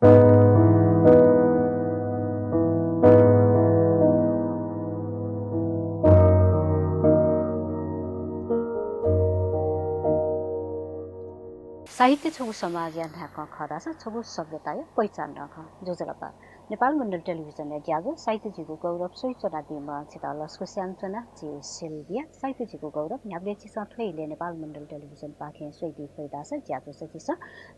साहित्य छगु समाज या ढाका खरा छ छगु सभ्यता या पहिचान रख जोजलपा नेपाल मण्डल टेलिभिजन या ज्याजो साहित्य झिगु गौरव सोही चना दिमा छिताल स्कुस्याङ चना जे सेल्बिया साहित्य झिगु गौरव न्याब्ले छिसा थैले नेपाल मण्डल टेलिभिजन पाखे सोही फैदा छ ज्याजो सचिस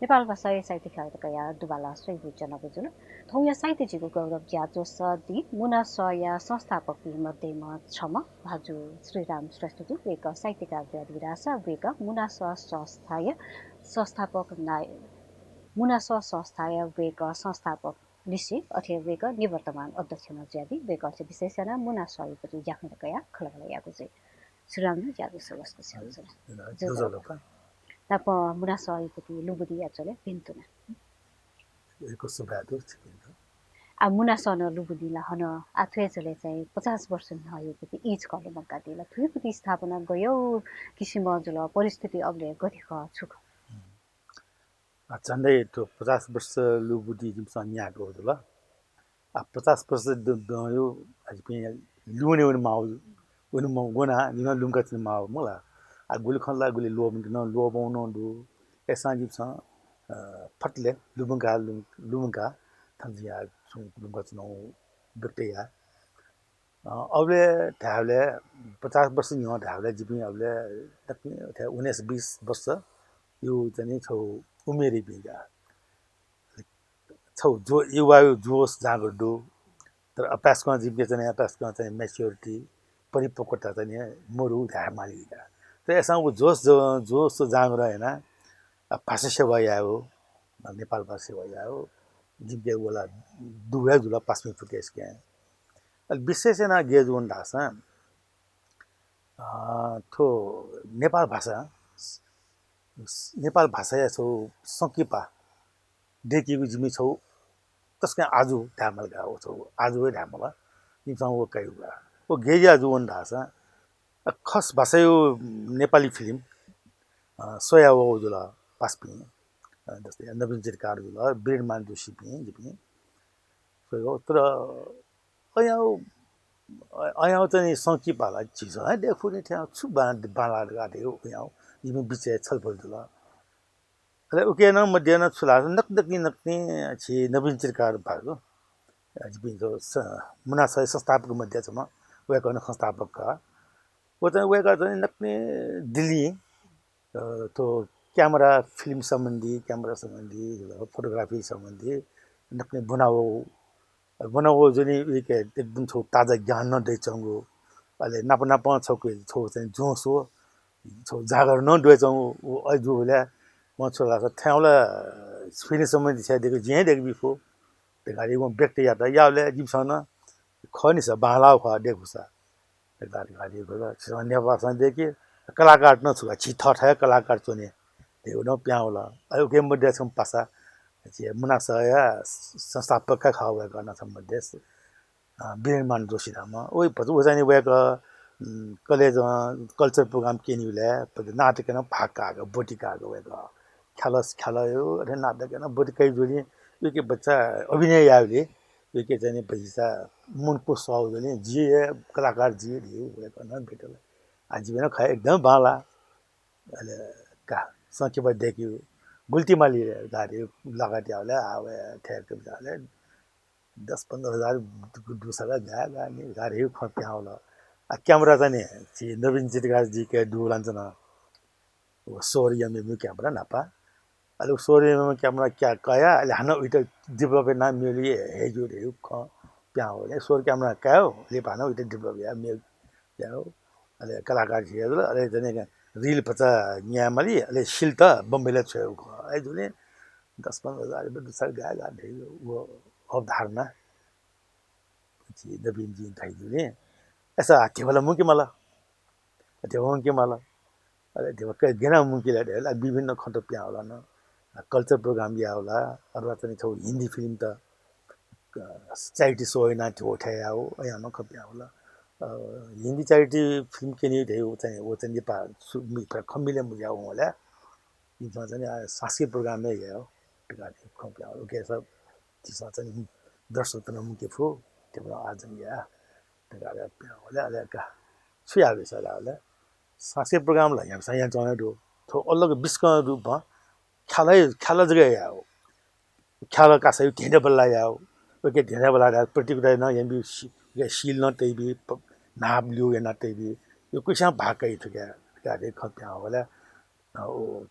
नेपाल भाषा साहित्य खालका या दुबाला सोही बुझन बुझुल थौ या साहित्य झिगु गौरव ज्याजो स दि मुना स या संस्थापक मध्येमा छम भाजु श्रीराम श्रेष्ठ जु एक साहित्यकार विरासा वेक मुना स संस्था या संस्थापक मुना संस्था या वेक संस्थापक निश्चित अथे वेक निवर्तमान अध्यक्ष ज्यादी वेक अर्थ विशेषना मुना सहिपति ज्याख्नकया खलगलयाको चाहिँ श्रीराम ज्यादु सवस्को छ ताप मुना सहिपति लुबुदी याचले पिन्तुना एको सुबादु आ मुना सन लुबुदीला हन आथ्वेजले चाहिँ 50 वर्ष नहयोपति इज कले मक्का दिला थुपति स्थापना गयो किसिम जुल परिस्थिति अग्ले गतिख छुक झन्डै त्यो 50 वर्ष लुबुदी जिमसँग यहाँको हो ल 50 वर्ष यो पनि लुने उन माउ उन गोना निन लुमका चाहिँ माउ मला आ गुली खनला गुली लोब न लोबाउन दु एसा जिमसँग फटले लुमका थन्जिया छु लुमका चाहिँ बेटेया अबले थाले 50 वर्ष नि हो थाले जिपि अबले तकनी 19 20 वर्ष यो चाहिँ छौ उमेरी बिगा छौ जो युवा जोस जागर दो तर अपासको जिपे चाहिँ अपासको चाहिँ म्याच्युरिटी परिपक्वता चाहिँ मरु धार मालिका त यसमा जोस जागर हैन भाषा सेवा आयो नेपाल भाषा सेवा आयो जिपे वाला दुवै जुला पासमी फुटेस के विशेष न गेजुन ढासा थो नेपाल भाषा या छौ सकिपा देखिएको जिमी छौ तस्का आजु ढामल गाओ छौ आजुै ढामल तिमीसँग वो काइबा वो गेया जुवन ढासा खस भाषा यो नेपाली फिल्म सोया वो जुला पासपि जस्तै नवीन चिरकार जुला बिरमान जोशी पनि जिपि सोयो तर अयाउ चाहिँ सकिपाला चिज है देखु नि त्यहाँ छु बाला गाड्यो यहाँ जिमी बिचे छलफल जुला अरे उके न मध्ये न छुला नक्नी छि नवीन चिरकार भएको जिपि जो मुना संस्थापक मध्ये छमा वेक संस्थापक का वो चाहिँ वेक चाहिँ नक्नी दिल्ली तो क्यामेरा फिल्म सम्बन्धी फोटोग्राफी सम्बन्धी नक्नी बनाओ जनि एकदम छौ ताजा ज्ञान न दैचंगो अले नाप छौको छौ चाहिँ जोसो छौ जागर न दोचंगो अजुले म छोला ठ्याउला फिल्म सम्बन्धी छ देखि जे देखि बिफो ते गाडी म व्यक्ति याता याले जिमसन खनि छ बालाउ ख देखुसा ते गाडी गयो नेपालसँग देखि कलाकार न छु छि ठठा कलाकार चोने त्यो न प्याउला अयो गेम मध्ये छम पासा जे मुनासया संस्थापक का खावा गर्न सम्बन्धी बिरमान जोशी नाम ओइ पजु जानि वेक कलेज कल्चर प्रोग्राम केनिले नाटक न भाका बोटिका वेक ख्यालयो अरे नाटक न बोटिकै जोली यो के बच्चा अभिनय यावले यो के चाहिँ पैसा मुनको साउ जोली जी कलाकार जी दियो वेक न भेटल आज बिना खा एकदम बाला अले का सके देखियो गुल्टी माली गाडी लगाती आले आवे ठेक के जाले 10-15 हजार दूसरा गाडी खप्या होला क्यामेरा चाहिँ छि नवीन चितगार जी के दुलान्छ न वो सोरिया में क्यामेरा नापा अले सोरिया में क्यामेरा क्या कया अले हाना उइट डेभलप नाम मिली हेजु रे ख प्या हो सोर क्यामेरा कायो ले भाना उइट डेभलप या मेल याओ अले कलाकार जी अले जने रिल पचा न्यामली अले शिल्ता बम्बेले छ ai जुने 10-15 हजार में दूसरा गाया वो अवधारणा छि नवीन जी थाई जुने ऐसा आके वाला मुके मला अरे त्यो के गेना मुकेला ढेला विभिन्न खण्ड प्या होला न कल्चर प्रोग्राम या होला अरवा चाहिँ छौ हिन्दी फिल्म त च्यारिटी सो हैन त्यो उठाया हो यहाँ न खप्या होला हिन्दी च्यारिटी फिल्म के नि थियो चाहिँ वो चाहिँ नेपाल खम्बिले मुजाउ होला इनमा चाहिँ सांस्कृतिक प्रोग्राम नै हो टिकाले खप्या हो के सब 지사 전 दर्शक들은 मुके फो त्यो आज या तगाले प्याले अले का छुया बेसलाले सासे प्रोग्राम ला यहाँ यहाँ जाने दो तो अलग बिस्क रूपमा ख्याला जगह या ख्याला का सही ढेंडे बल्ला या ओके ढेंडे बल्ला दा पर्टिकुलर न यहाँ भी शील न तै भी नाप लियो या न तै भी यो कुछ भाग गई थियो क्या दे खप्या होला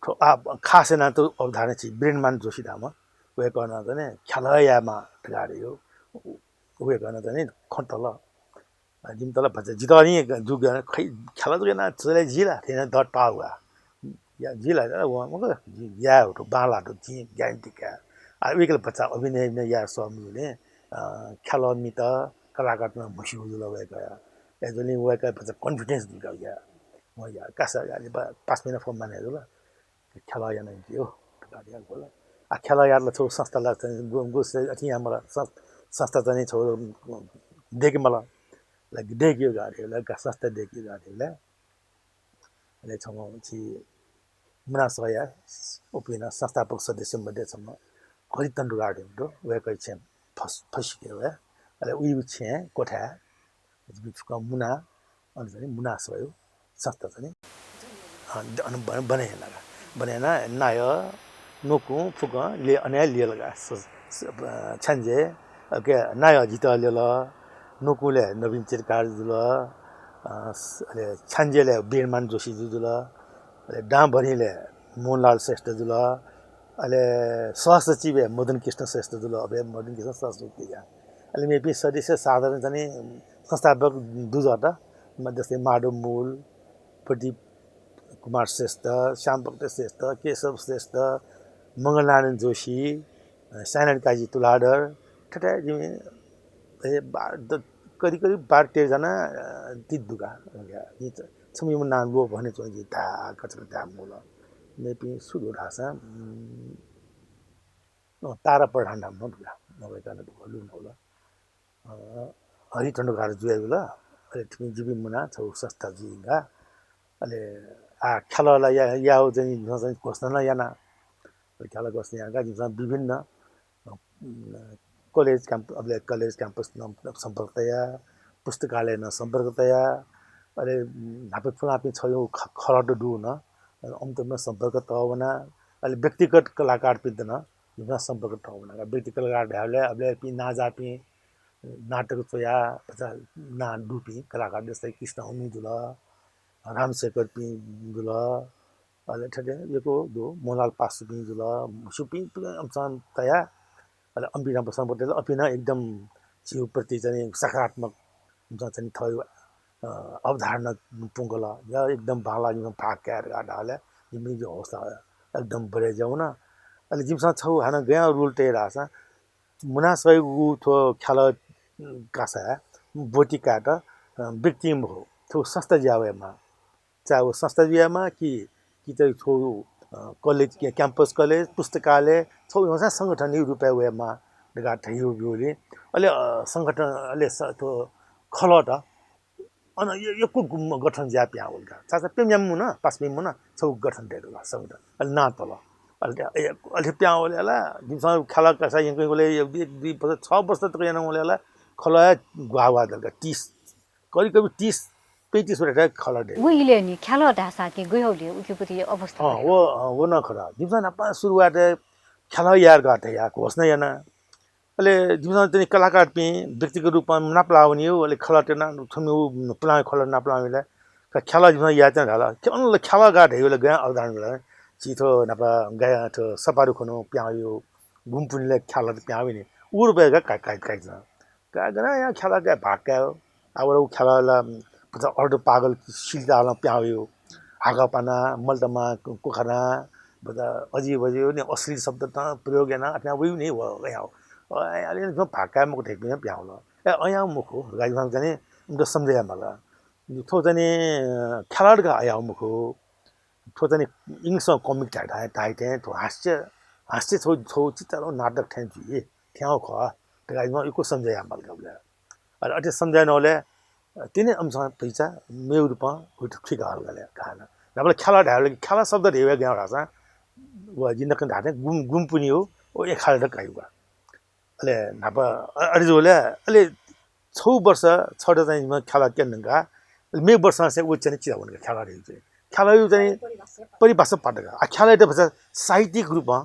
तो आप खास न तो अवधारणा चाहिँ ब्रेनमान जोशी दामा वे गर्न चाहिँ ख्यालायामा तगारे यो वे गर्न चाहिँ खन्तल जिम तल भन्छ जितनी जुग खै ख्याला जुग ना चले जिला थिएन दट पाउआ या जिला मग या हो बाला तो जी ग्यारेन्टी क्या वेकल बच्चा अभिनय ने या समूहले ख्याला नि त कलाकारमा मुसी हुजुल गएको एजली वेका बच्चा कन्फिडेन्स दिगा या म या कासा याले 5 मिनेट फर्म माने होला ख्याला या नै दियो गाडिया होला आ ख्याला याले छौ संस्थालाई चाहिँ गोस अथि हाम्रो संस्था चाहिँ छौ देखे मलाई lagi degi gari la gasasta degi gari la le chomo chi munasaya opina संस्थापक सदस्य मध्ये छम हरितन्डु गार्डन दो वे कै छम फस के वे अले उइ छे कोठा बिचको मुना अनि चाहिँ मुना सयो संस्था चाहिँ अन बनेना नाय नोकु फुक ले अने ले लगा छन्जे के नाय जित ले ल नोकुले नवीन चिरकार जुल अले छन्जेले बीरमान जोशी जुल अले डामभरिले मोहनलाल श्रेष्ठ जुल अले सहसचिव मदन कृष्ण श्रेष्ठ जुल अब मदन कृष्ण सहसचिव या अले मेपी सदस्य साधारण चाहिँ संस्थापक दुजटा जस्तै माधव मूल प्रदीप कुमार श्रेष्ठ श्यामभक्त श्रेष्ठ केशव श्रेष्ठ मङ्गलनारायण जोशी साइनाथ काजी तुलाडर ठटा जिमे करिब 12-13 जना तिदुगा नि छमिम नाम लो भने चाहिँ ता कचक ता मोला मेपी सुदो ढासा तारा प्रधान नाम नदुगा नभएका न दुलु होला हरिचण्ड गार जुएला अले तिमी जिबी मुना छौ संस्था जिगा अले आ खेलला याउ चाहिँ घोषणा याना खेला घोषणा यागा जिसा विभिन्न कलेज क्याम्पस सम्पर्कतया पुस्तकालय न सम्पर्कतया अरे नापे फुलापी छयो खरड डु न अन्तमा सम्पर्क तवना अहिले व्यक्तिगत कलाकार पिद्न जुन सम्पर्क तवना व्यक्तिगत कलाकार भ्याले अबले पि नाजापि नाटक चोया ना डुपी कलाकार जस्तै कृष्ण हुनु जुल रामशेखर पि जुल अहिले ठटे यो दो मोलाल पासुपि जुल सुपि अम्सान तया अले अम्बिना बसम्बोटेल अपिना एकदम जीवप्रति चाहिँ सकारात्मक चाहिँ थयो अवधारणा पुङ्गला या एकदम बाला जिम भाक्यार गाडाले जिमी जो होसा एकदम बढे जाउ न अले जिमसा छौ हाना गया रुल टे रासा मुना सयगु थो ख्याल कासा बोटी काट व्यक्ति हो थो संस्था ज्यावेमा चाहे वो संस्था ज्यामा कि चाहिँ थो कलेज क्याम्पस कलेज पुस्तकालय छौ यहाँ संगठन रुपैयाँ वेमा डेगा ठयो बिउले अहिले संगठन अहिले त्यो खलट अन यो को गठन ज्या प्या होलका चाचा पेम्याम मुना पासमेम मुना छौ गठन देला संगठन अहिले ना तल अहिले प्या होलेला जिमसा खेला कसा यहाँकोले 1-2 वर्ष 6 वर्ष त यहाँ होलेला खला गुवा दलका 30 करिब 30-35 वटा खला दे उहिले नि खेला ढासा के गयोले उकेपति अवस्था वो न खरा जिमसा नपा सुरुवात खेला यार गाते या घोषणा याना अले जिमसा चाहिँ कलाकार पि व्यक्तिगत रूपमा नपलाउने हो अले खला टेना छनु प्ला खला नपलाउने खेला जिमसा या चाहिँ ढाला केवल खेला गाटे हो गया अवधारण गला चिथो नपा गया त सपारु खनो प्यायो गुम्पुनीले खेला प्यावे नि उ रुपैया काइ का गना यहाँ खेला का भाक्का अब उ खेलाला अर्डर पागल सिलदाला प्यायो हागा पाना मल्टमा कुखना बदा अजीब नि असली शब्द त प्रयोग हैन अपना वही नहीं हो गया अहिले जो भाका मको ठेक पनि प्याउला ए अया मुखो गाइमा जाने उनको सम्झया मला थो जाने खेलाड का आया मुखो थो जाने इंग्लिश कॉमिक टाइट है तो हास्य छौ चित्र नाटक ठेन जुए थ्याउ ख त गाइमा इको सम्झया मला गबला अरे अटे सम्झया नले तिनै अंश पैसा मेउ रूप ठिक हाल गले खाना नबले खेला ढाले खेला शब्द ढेवे गया रासा व जिन्दक ढाटे गुम पुनी हो ओ एक खाल काइवा अहिले नापा अरिजोले अहिले 6 वर्ष छोडे चाहिँ म खेला केन्नगा मे वर्षमा चाहिँ उ चाहिँ चिया भनेको खेला रही चाहिँ खेला यो चाहिँ परिभाषा पाटका आ खेला त भन्छ साहित्यिक रूपमा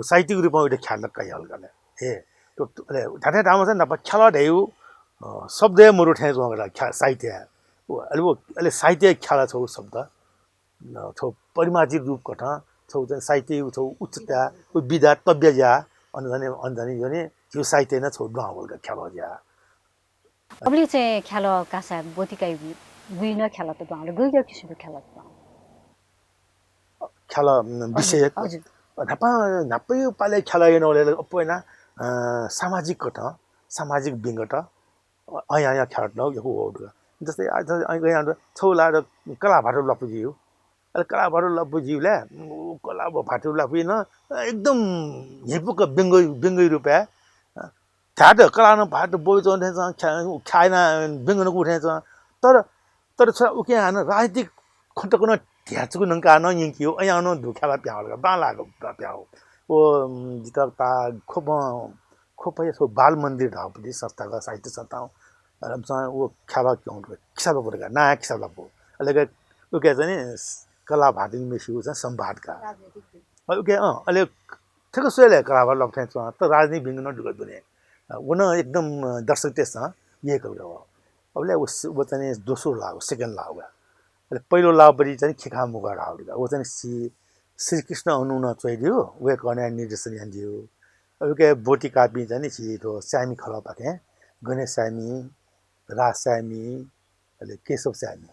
साहित्यिक रूपमा एउटा खेल कहि हल्काले हे तो अहिले ठाठे ठाउँमा चाहिँ नापा खेला ढेउ शब्द मरु ठे जो साहित्य अहिले साहित्य खेला छ शब्द छौ परिमार्जित रूप कथा छौ चाहिँ साहित्य छौ उच्चता विधा तव्य जा अन्धनी भने त्यो साहित्य न छौ गाउँका खेला जा अबले चाहिँ खेला कासा बोतिकाई गुइन खेला त गाउँले गयो किसिमको खेला त खेला विषय नापा नापै पाले खेला नले पहिला सामाजिक कथा सामाजिक बिङ्गट अया खेला न यो हो जस्तै आज छौला कला भाटो लपुजियो अहिले कला भाटो लपुजियोले कला भाटो लपुजिन एकदम हिपुक बिङ्गै रुपैयाँ ठाट कला न भाट बोइ खाएन बिङ्गन उठेछ तर तर छ उके हान राजनीतिक खटको न ढ्याचको नङ्का न यिङ्कियो अया न धुख्याला प्याउला बालाको प्याउ ओ जिता ता खोप यसो बाल मन्दिर ढापति संस्थाका साहित्य संस्था वो खेला क्यों खिसा परेगा ना खिसा पो अहिले उके चाहिँ कला भाटिङ मेसिउ चाहिँ संवादका उके अहिले ठिक सोले कला भाट लग्छ त राजनीति बिङ्गन ढुक दुने उन एकदम दर्शक त्यसमा ये कलगा अबले वो चाहिँ दोस्रो लाग सेकेन्ड लाग अहिले पहिलो लाभरि चाहिँ खिखा मुगा ढाउगा वो चाहिँ श्रीकृष्ण अनुन चोइदियो वे कन्या निर्देशन यान्दियो अब के बोटी कापी चाहिँ नि तो स्यामी खला पाके गणेश स्यामी राज स्यामी अहिले केशव स्यामी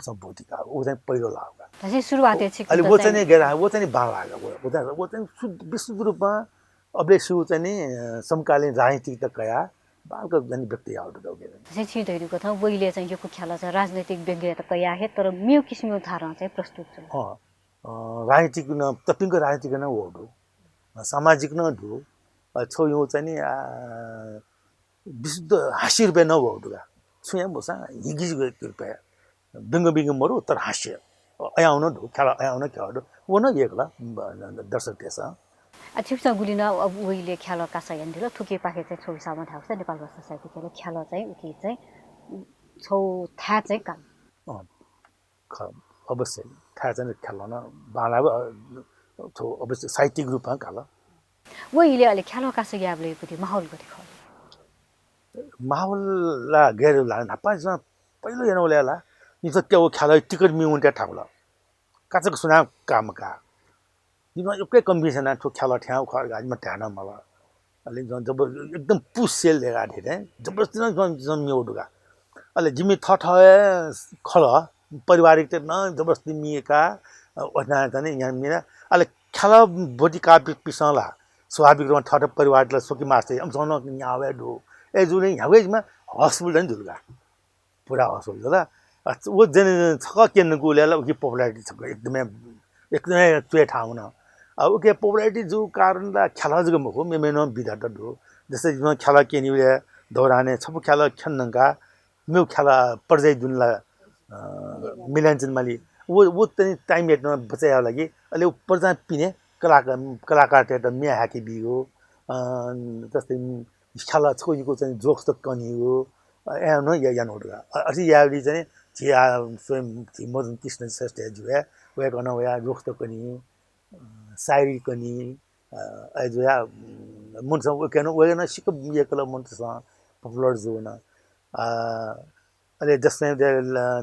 सब बोटी का वो चाहिँ पहिलो लाग त्यसै सुरुवात चाहिँ अहिले वो चाहिँ गेरा वो चाहिँ बाल लाग वो चाहिँ विशुद्ध रूपमा अबले सु चाहिँ नि समकालीन राजनीतिक त कया बालको जन व्यक्ति आउट दो के चाहिँ छिटहरुको थ वहिले चाहिँ यो खेला चाहिँ राजनीतिक व्यङ्ग्य त कया हे तर म्यु किसिमको धारणा चाहिँ प्रस्तुत छ राजनीतिक न तपिङको राजनीतिक न हो सामाजिक न ढु छौ यो चाहिँ नि विशुद्ध हास्य रुपैयाँ नभउडुगा छुया बसा हिगिज रुपैयाँ बिङ्ग मरु तर हास्य अयाउन ढु खेला अयाउन खेला वो न एकला दर्शक त्यसा ठिक छ गुलिन अब उहिले खेला कासा यान्दिल थुके पाखे चाहिँ छोइसामा थाहा छ नेपाल भाषा साहित्यले खेला चाहिँ उके चाहिँ छौ थाहा चाहिँ काम अवश्य थाहा चाहिँ खेलाउन बाला छौ अवश्य साहित्यिक रूपमा काला वहिले अहिले खेला कासा याबले पुति माहौल गति ख माहौल ला गेर ला नापा पहिलो हेर्नुले ला नि त त्यो खेला टिकट मिउन्टे ठाउला काचको सुना कामका निमा एकै कम्बिनेसन ठो खेला ठ्याउ खर गाजमा ध्यान मला अलि जब एकदम पुसेल लेगा थिए जबरजस्ती न मिउडुगा अलि जिमी थ खल पारिवारिक त न जबरजस्ती मिएका ओना चाहिँ यहाँ मिरा अलि खेला बोटी का पिसला स्वाभाविक रूपमा थ परिवारलाई सोकी मास्ते हम जन यहाँ आवे ए जुने यहाँमा हस्पिटल नि दुर्गा पुरा हस्पिटल ल वो जन छ केन गुलेला उकी पपुलारिटी छ एकदमै चुए ठाउँ न अब के पपुलारिटी जो कारणला खेला जग मको मेमेन बिदाट दो जस्तै म खेला केनिले दौराने छप खेला खन्नका म्यु खेला पर्जै दुनला मिलान्चन माली वो तनी टाइम हेट्न बचाया लागि अहिले पर्जा पिने कलाकार त मिया हाकी बिगो जस्तै खेला छोइको चाहिँ जोक्स त कनियो ए न या नोडगा असि यावली चाहिँ जिया स्वयं मदन कृष्ण श्रेष्ठ जुया वे गर्न वे जोक्स त कनि सायरी कनि अजुया मुनसा वेकेन वेना सिक बिएकला मुनसा पपुलर जोना अहिले जस्तै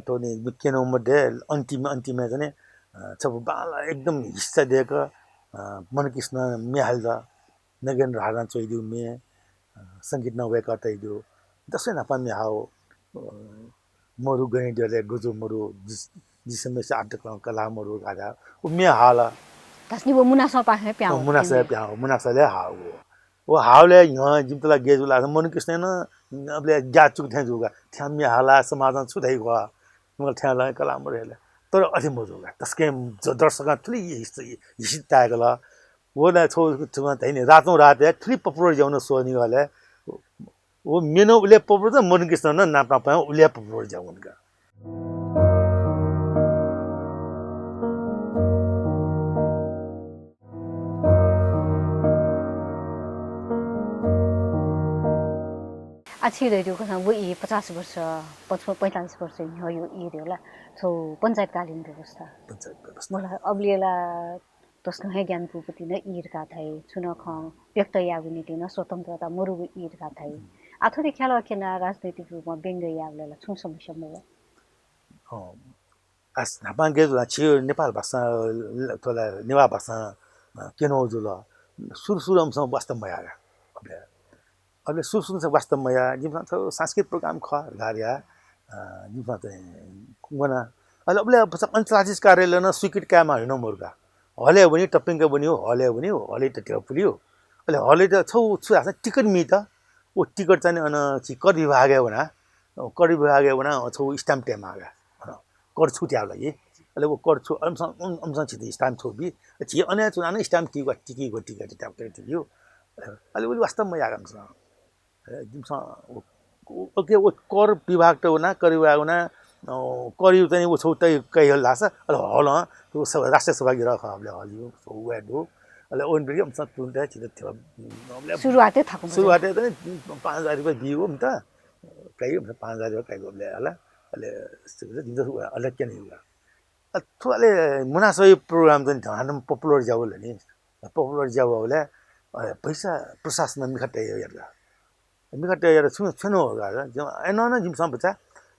तो नि केनो मध्ये अन्तिम चाहिँ सब बाला एकदम हिस्सा दिएको मनकृष्ण मिहाल्दा नगेन्द्र हारा चोइदिउ मे संगीत नभएका तैदिउ दसैँ नापा मिहाओ मरु गइदिले गुजु मरु जिसमे से आटक कला मरु गाजा उ मिहाला तस्नी वो मुनासा पाखे प्याउ मुनासाले हाउ वो हाउले यहाँ जिमतला गेजुला मनकृष्ण न अबले जाचुक थे जुगा थ्या मिहाला समाजन छुदै गवा मलाई थ्याला कला मरेले तर अझै मजुगा तस्के दर्शक थुली हिसितागला वो ना छो हैन रातौं रात थुली पपुलर जाउन सोनी वाले वो मेनो उले पपुलर त मनकृष्ण न नाप्ना पाए उले पपुलर जाउनका आछि रेडियो को वो ये 50 वर्ष 45 वर्ष हो यो ये होला सो पञ्चायतकालीन व्यवस्था पञ्चायत व्यवस्था मलाई अब्लिएला तस्न है ज्ञान पुपति न ईरका थाई छुन ख व्यक्त यागुनिति न स्वतन्त्रता मरु ईरका थाई आथोरे ख्याल केना राजनीतिक रूपमा व्यङ्ग यागलेला छु समस्या म as napange la chi Nepal भाषा तोला नेवा भाषा केनो जुल सुरसुरम सँग वास्तव मया अब सुरसुरम सँग वास्तव मया जिम सांस्कृतिक प्रोग्राम ख गारिया जिम कुना अबले अन्तर्राष्ट्रिय कार्यालय न स्वीकृत काममा हैन मुर्गा हले पनि टप्पिङ पनि हो हले पनि हो हले त त्यो पुलियो अहिले हले त छौ छु टिकट मि त ओ टिकट चाहिँ अन कर विभाग होना कर विभाग होना छौ स्टाम्प टेम आगा कर छुट्याउ लागि अहिले वो कर छु अमसँग छिति स्टाम्प छोबी छि अन्य चुनान स्टाम्प टी टिकी गो टिकट ट्याप टियो अहिले वो वास्तवमा यागम छ जिमसँग ओके वो कर विभाग त होना कर विभाग होना करियो चाहिँ वो छौ तै कै लाछ अहिले हल त्यो राष्ट्रिय सभा गिरा खबले हलियो सो वेडो अहिले ओन बिगम छ तुन्ते छिते थियो सुरुवातै थाकु सुरुवातै त 5000 रुपैयाँ दियो नि त कೈ 5000 रुपैयाँ कೈ गोले होला अहिले जिन्दो अलग के नहीं हुआ थोले मुनासई प्रोग्राम चाहिँ हानम पपुलर जावल नि पपुलर जावले पैसा प्रशासन मिखटे हेर्दा मिखटे हेर्दा छुनो होगा एन न जिम सम बच्चा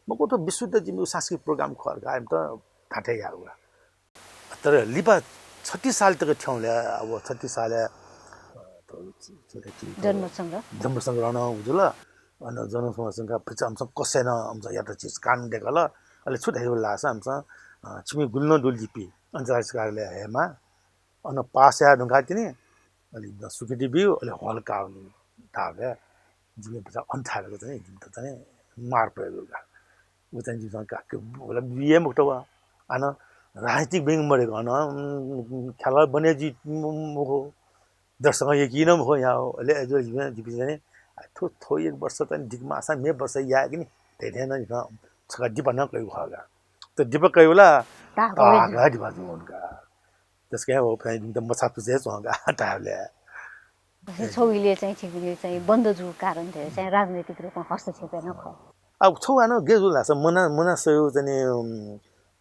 मको त विशुद्ध जिम सांस्कृतिक प्रोग्राम खर गाम त ठाठै या हुआ तर लिपा 36 साल तक ठ्याउले अब 36 साल जन्म संग्रहण उजुल अन जनसमूहसँग आमसँग कसैन आमसँग या त चिज कानुन देखाल अहिले छुट्याइ लाछ आमसँग छिमी गुल्न डुलजिपी अन्तर्राष्ट्रिय कार्यालय हेमा अन पास या ढुङ्गा तिनी अलि स्वीकृति बियो अलि हल्का हुने थाहा जिम्मे बच्चा अन्ठाएको चाहिँ जिम त चाहिँ मार प्रयोग गर्दा ऊ चाहिँ जिमसँग काके होला बिए मुक्त वा आन राजनीतिक बेङ मरेको अन खेला बने जी हो दर्शक यकिन हो यहाँ हो अहिले जो जिपी चाहिँ थो एक वर्ष त दिगमा आसा मे वर्ष या कि नि धेरै न छका दिप न कइ भगा त दिप कइ होला ता दिप उनका त्यसकै हो पनि त मछा पुजे छगा ताले छौइले चाहिँ छिगुले चाहिँ बन्दजु कारण धेरै चाहिँ राजनीतिक रूपमा हस्तक्षेप न ख अब छौ आन गेजु लाछ मना सयो चाहिँ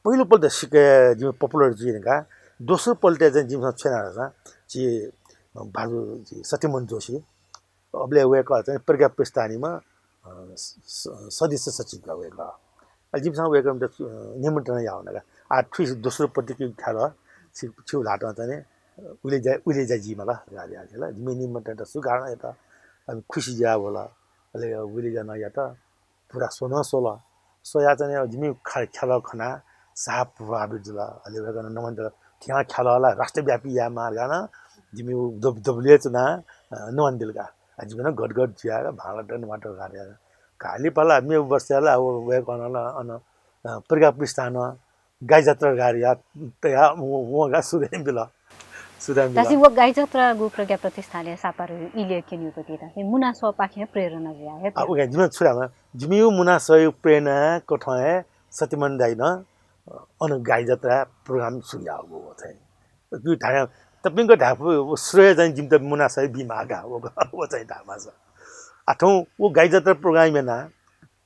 पहिलो पल्ट सिके जिम पपुलर जिनका दोस्रो पल्ट चाहिँ जिम छेना छ बाजु सत्यमन जोशी अबले वेका चाहिँ प्रज्ञा प्रस्थानीमा सदस्य सचिवका वेका जिमसँग वेका निमन्त्रण याउनका आ थ्री दोस्रो पल्टको खाल छु लाटो चाहिँ उले जा जिमा ल गाडी आले ल जिमे निमन्त्रण त सुगार्न यता अब खुसी जा होला अले उले जा न या त पुरा सोना सोला सोया चाहिँ जिमे खेल खना साप प्रभावित जुला अले वेका नमन्त्रण त्यहाँ खेलला राष्ट्रव्यापी या मार्गान जिमे दबले चना नमन्दिलका आजकल गडगड जियाएर भाँडा टमाटर गाडेर खाली पाला मे वर्षला अब वे गर्नला अन प्रज्ञा प्रस्थान गाई जात्रा गाडिया तया वगा सुदेन बिला तासी वो गाई जात्रा गु प्रज्ञा प्रतिष्ठानले सापारु इले केनिको दिदा हे मुनासो पाखे प्रेरणा जिया हे अब जिम छुरामा जिमिउ मुनासो प्रेरणा कठय सत्यमन दाइन अन गाई जात्रा प्रोग्राम सुया हो चाहिँ त्यो थाहा तपाईको ढापु श्रेय चाहिँ जिम त मुनासै बिमागा हो चाहिँ ढामा छ आठौँ वो गाई जात्रा प्रोग्राम मेना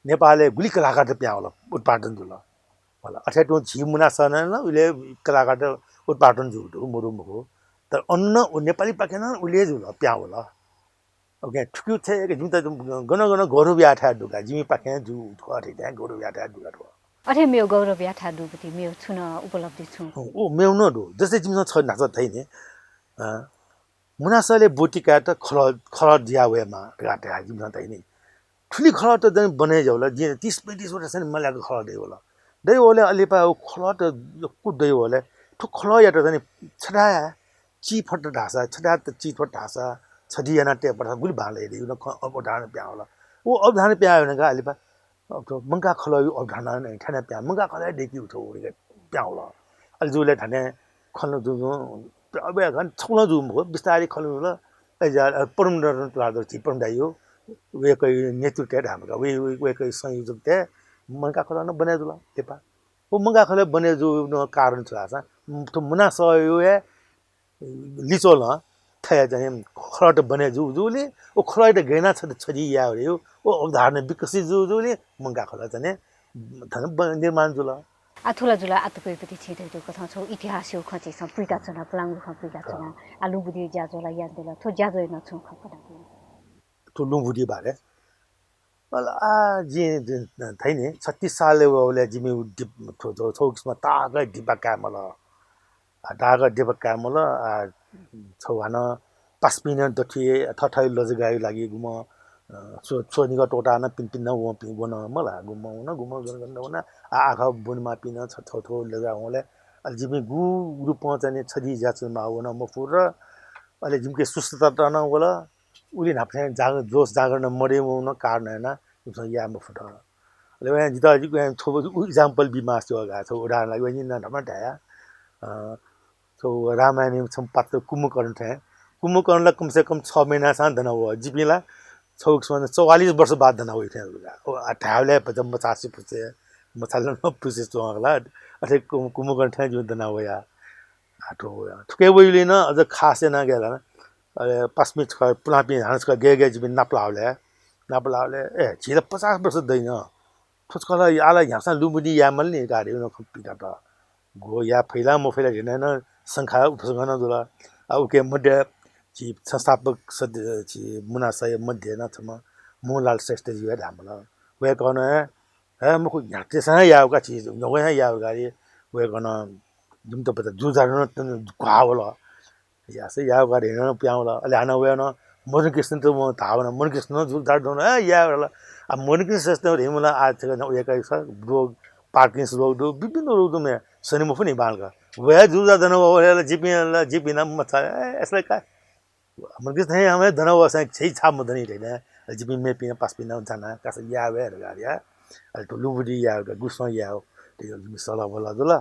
नेपालले गुली कलाकार त प्या होला उत्पादन जुल होला अठ्याटौँ झि मुनासा न उले कलाकार त उत्पादन जुल मुरुम हो तर अन्न नेपाली पाकेन उले जुल प्या होला ओके ठुक्यु थे जिम त गन गौरव याठा दुगा जिमी पाके जु ठोटे त्यहाँ गौरव याठा दुगा ठो अरे मेरो गौरव याठा दुबती मेरो छुन उपलब्धि छु ओ मेरो न दो जस्तै जिमसँग छ नाच छैन मुनासले बोटिका त खल दिया वेमा गाटे जिमसँग छैन ठुली खल त जन बने जाउला 30 35 वटा छ मलाको खल दे होला दै ओले अलिपा खल त कुदै ओले ठु खल या त जन छडा ची फट ढासा छडा त ची फट ढासा छडियाना टेप गुली भाले दे न अब ढान प्या होला ओ अब ढान प्या होइन गा अलिपा मंगा खलयु अब ढान नै ठाना प्या मंगा खलय देखि उठो प्या होला अलि जुले ठाने खल्नु जुनु अब गन छौला जुम हो बिस्तारै खल्नु ल एजा परमडर लादर छि परमडाइयो वेकै नेतृत्व हाम्रो वेकै संयोजक ते मंगा खल न बने जुला तेपा ओ मंगा खल बने जु न कारण छ आसा तो मुना सहयो लिचोल थाया जाने खराट बने जुले ओ खराट गैना छ छजी या हो ओ अवधारण विकसित जुले मंगा खला जाने धन निर्माण जुला आथुला जुला आतुपेपति छिदैको कथा छौ इतिहास यो खचे छ पुइका चना प्लांगु ख पुइका चना आलु बुदी ज्याजोला याद देला थो ज्याजो न छु खपडा तो लुबुदी बारे Well, ji thaini 36 साल ले जिमी थो थोक्समा तागा दिबा कामला तागा दिबा कामला छौहान 5 मिनट दथि थथै लजगाइ लागि गुम सोनिगा टोटा न पिन न वो पिन बन मला गुम गन आखा बुनमा पिन थथो लगा होले जिमी गु ग्रुप चाहिँ छदि जाचमा हो न मफुर अहिले जिमके सुस्तता त न होला उली नाप्ने जोस जागर न मरे न कारण हैन या मफुर ले वहाँ जिता जी को छो एग्जांपल भी मास्टर होगा छो उदाहरण लागि वनी न धमा ढाया छो रामायण छम पात्र कुम्भकर्ण थे कुम्भकर्णलाई कम से कम 6 महिना सा धन हो जिपिला छौ 44 वर्ष बाद धन हो थे ओ अठावले पजम 85 पुसे मछालन पुसे चोगला अथे कुम्भकर्ण थे जो धन हो या आठो थुके वइले न अझ खासे न गेला अरे 5 मिनट का पुलापी हान्सका गे जिबिन नाप्लावले ए छिले 50 वर्ष दैन थोचकला याला यासा लुबुदी यामल नि गाडी न खपिटा त गो या फैला म फैला हेर्न संखा उपसंगन दुला अब के मध्य ची संस्थापक सदस्य ची मुनासय मध्य न छम मोहनलाल श्रेष्ठ जी हामीला वे कन हे म को यातेसा यावका चीज नगया याव गाडी वे कन जुम त पता जुजार न गावला यासे याव गाडी न प्याउला अले हाना वे न मदन कृष्ण त म थावन मदन कृष्ण जुजार दन या अब मदन कृष्ण श्रेष्ठ हेमुला आज न उयका रोग पार्किंस रोग विभिन्न रोग में शनि पनि बालका वे जुजा दन वाला जीपी न मचा यसलाई का मदन कृष्ण हमें धन वसा छै छा मदनी लेने जीपी में पिन पास पिन जाना कास या वे गाडिया अल तो लुबुडी या गुसो या त्यो सला बोला दुला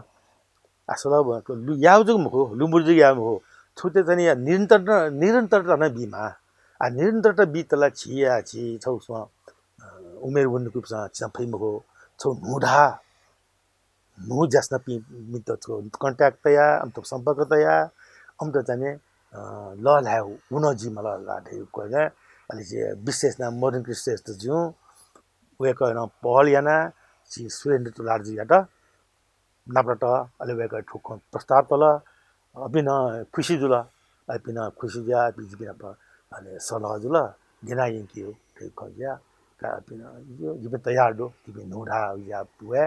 असला को याव जुग मको लुबुडी या मको छुटे चाहिँ निरन्तरता न बिमा आ निरन्तरता बितला छिया छि छौसमा उमेर वनको चाहिँ फैमको छौ मुढा नु जस्ना मित्रको कन्ट्याक्ट तया अन्त सम्पर्क तया अन्त चाहिँ ल ल्याउ हुन जी मलाई लाथे कोले अलि चाहिँ विशेष नाम मदन कृष्ण जस्तो जिउ वेक न पहल याना छि सुरेन्द्र तुलार जी याटा नाप्रट अलि वेक ठुक प्रस्ताव तल अबिन खुशी जुला अबिन खुशी जा बिजिबिना प अलि सलह जुला गिना यिकियो त्यो खज्या का अबिन यो जिबे तयार दो तिबे नुडा या पुए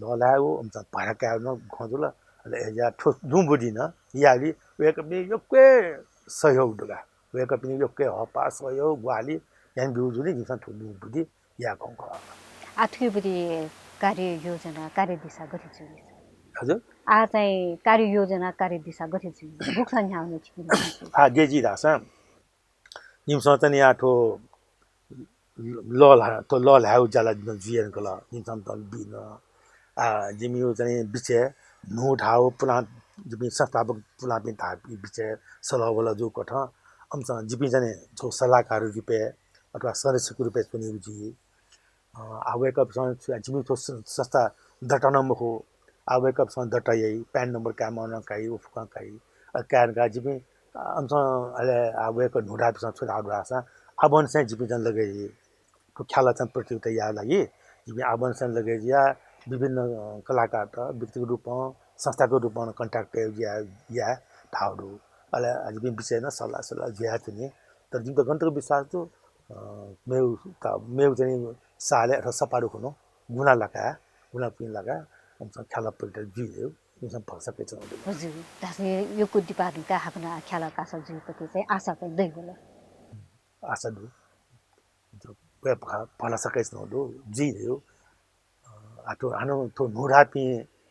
ललायो 엄청 바라까요 거둘라 एजा ठो दुबुदी न याली वे कपनी योके सहयोग दुगा वे कपनी योके हपा सहयोग वाली यान बिउजुली जिसन ठो दुबुदी या गंग आथुके बुदी कार्य योजना कार्य दिशा गठित हजुर आ चाहिँ कार्य योजना कार्य दिशा गठित बुक्सन ह्याउने छिन आ गेजी दासा निमस त नि आठो लल हाउ जाला जिएन कला निमसम त बिन जिमी चाहिँ बिचे नो ढाउ प्लान्ट जिमी संस्थापक प्लान्ट था बिचे सलह वाला जो कठ हमसा जिमी जाने जो सलाहकार रुपे अथवा संरक्षक रुपे पनि जी आवेकअप जिमी तो संस्था दटा नम्बर हो आवेकअप दटा यही पैन नंबर का मन काई उफका काई कैन का जिमी हमसा अले आवेक नुडा पिसा छुरा आसा आबन से जिमी जन लगे तो ख्याल चाहिँ प्रतियोगिता या लागि जिमी आबन से लगे या विभिन्न कलाकार त व्यक्तिगत रूपमा संस्थाको रूपमा कन्ट्याक्ट या ठाउँहरू अहिले आज पनि विषय न सल्लाह ज्या थिए तर जुन त गन्तव्य विश्वास तो मेउ चाहिँ साले अथवा सपारु हुनु गुना पिन लगा हमसँग खेला पल्ट जियो हमसँग भसके छ हजुर दासे यो कुद्दी पार्नु का हाकना खेला कासा जुपति चाहिँ आशा पनि दै होला आशा दु जो भला सके छ दो जियो आतो आनो तो नुरापी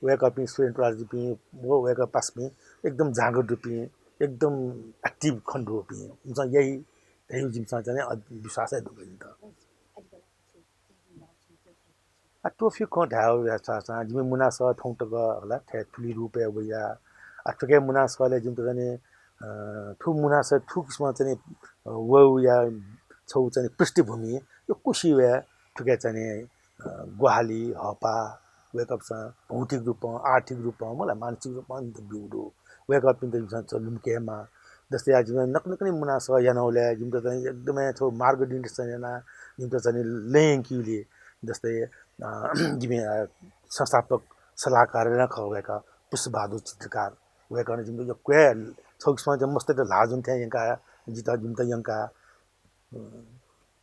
वेकअप स्टुडेन्ट राजपी वो वेकअप पास में एकदम जागो दुपी एकदम एक्टिभ खण्डो पी हुन्छ यही जिमसा चाहिँ विश्वास है दुबई त आ टोफी को ढाउ यासा जिम मुना स ठौटक होला थे ठुली रुपे वया आ ठके मुना सले जिम त जाने ठु मुना स ठुकसमा चाहिँ वो या छौ चाहिँ पृष्ठभूमि यो कुशी वे ठके चाहिँ गुहाली हपा वेकअप भौतिक रूपमा आर्थिक रूपमा मलाई मानसिक रूपमा बिउडो वेकअप इन द लुम्केमा जस्तै आज नक्नक्ने मुना छ यानौले जिम त चाहिँ एकदमै थो मार्ग निर्देशन याना जिम त चाहिँ लेङ्क्युले जस्तै जिमे संस्थापक सल्लाहकार न खवेका पुष्पबहादुर चित्रकार वेका जिम त यो क्वे छौक्समा चाहिँ मस्त त लाजुन थियो यंका जिता जिम त यंका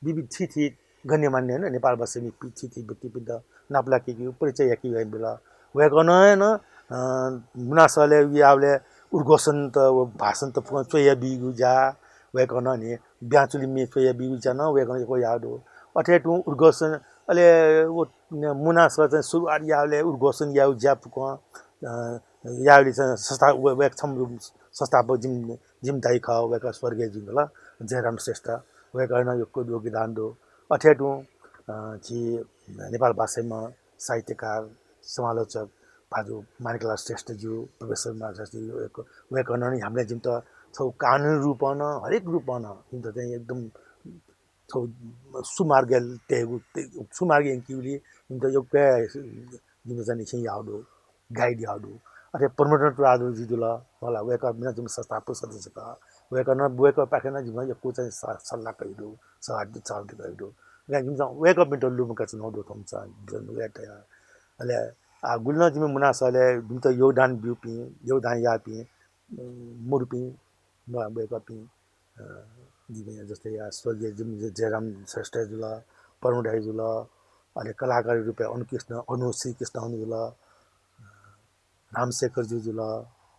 विविध थिथि गण्यमान्य होइन नेपाल बसेमी थिथि व्यक्ति पिन्द नाप्ला के परिचय याकि होइन बेला वेका न मुनासले यावले उर्गोसन त भाषण त चोया बिगु जा वेकन नि ब्याचुली मे चोया बिगु जा न वेकन को यादो अथे टु उर्गोसन अले वो मुनास चाहिँ सुरुवात यावले उर्गोसन याउ जा पुक यावले चाहिँ संस्था वेक छम संस्थापक जिम दाइ ख वेक स्वर्गीय जिम ल जयराम श्रेष्ठ वेकन यो योगदान दो अथे टु छि नेपाल भाषामा साहित्यकार समालोचक भाजु मानिकलाल श्रेष्ठज्यू प्रोफेसर श्रेष्ठज्यू वेकन नि हामीले जिम त छौ कानुनी रूपन हरेक रूपन जिम त चाहिँ एकदम छौ सुमार्ग तेगु सुमार्ग किउली जिम त योग्य जिम चाहिँ चाहिँ याउदो गाइड याउदो अरे प्रमोटर आदु जिदुला होला वेक बिना जिम संस्थापक सदस्य का वेकन वेक पाखेन जिम यो को चाहिँ सल्लाह कइदो सहायता चालते कइदो जिम वेक बिन लुमका चाहिँ नदो थम्छ जुन वेट अले गुल्न जिम मुनासले जुन त योगदान बिउपि योगदान यापि मुरपि नबेकपि जिमे जस्तै या स्वर्गीय जिम जयराम श्रेष्ठ जुल परमुडाइ जुल अले कलाकार रूपे अनुश्री कृष्ण जुल रामशेखर जुल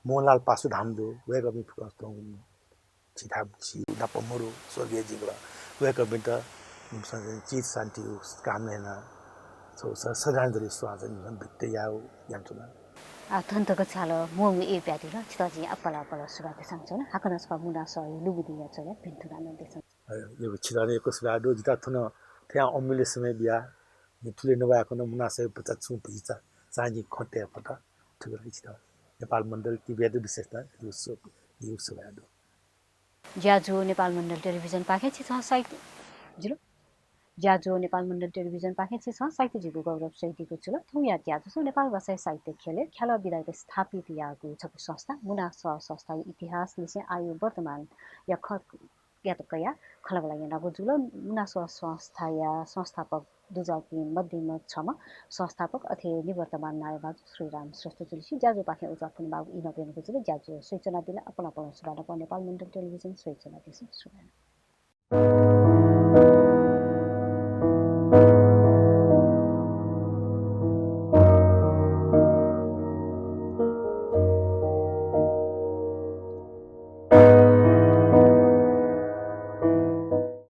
मोहनलाल पासुधामदो वेकपि फुकस्तो छिथा छि दपमरो स्वर्गीय जिगला वेकपि त चित शान्ति कामना सजानदरी स्वाजन भित्ते याउ यामचुना थन्तको छालो मोङ ए प्याटी र चिताजी अपला अपला सुगाते सांचो न हाकन स्पा मुना स लुबुदि या चले भिन्थुना न देसन यो छिराने कसुगाडो जिता थुन त्यहाँ अमुल्य समय बिया ठुले नभएको न मुना सय 50 छु भिचा चाँजी खटे पता ठुलो छिता नेपाल मण्डल टिभि विशेषता यो सुगाडो ज्याजो नेपाल मण्डल टेलिभिजन पाखे छ साहित्य जिलो ज्याजो नेपाल मण्डल टेलिभिजन पाखे छ साहित्य जिगु गौरव सहितको छु थौ या ज्याजो नेपाल भाषा साहित्य खेल विधायक स्थापित यागु छकु संस्था मुना संस्था इतिहास निसे आयु वर्तमान या यातकया खलबला यानागु जुल मुना संस्था या संस्थापक दुजाकी मध्यम छम संस्थापक अथे निवर्तमान नायबाजु श्रीराम श्रेष्ठ जुलिसी ज्याजो पाखे उजाफुन बाबु इनबेनको जुल ज्याजो सूचना दिला अपन सुराना नेपाल मण्डल टेलिभिजन सूचना दिस सुराना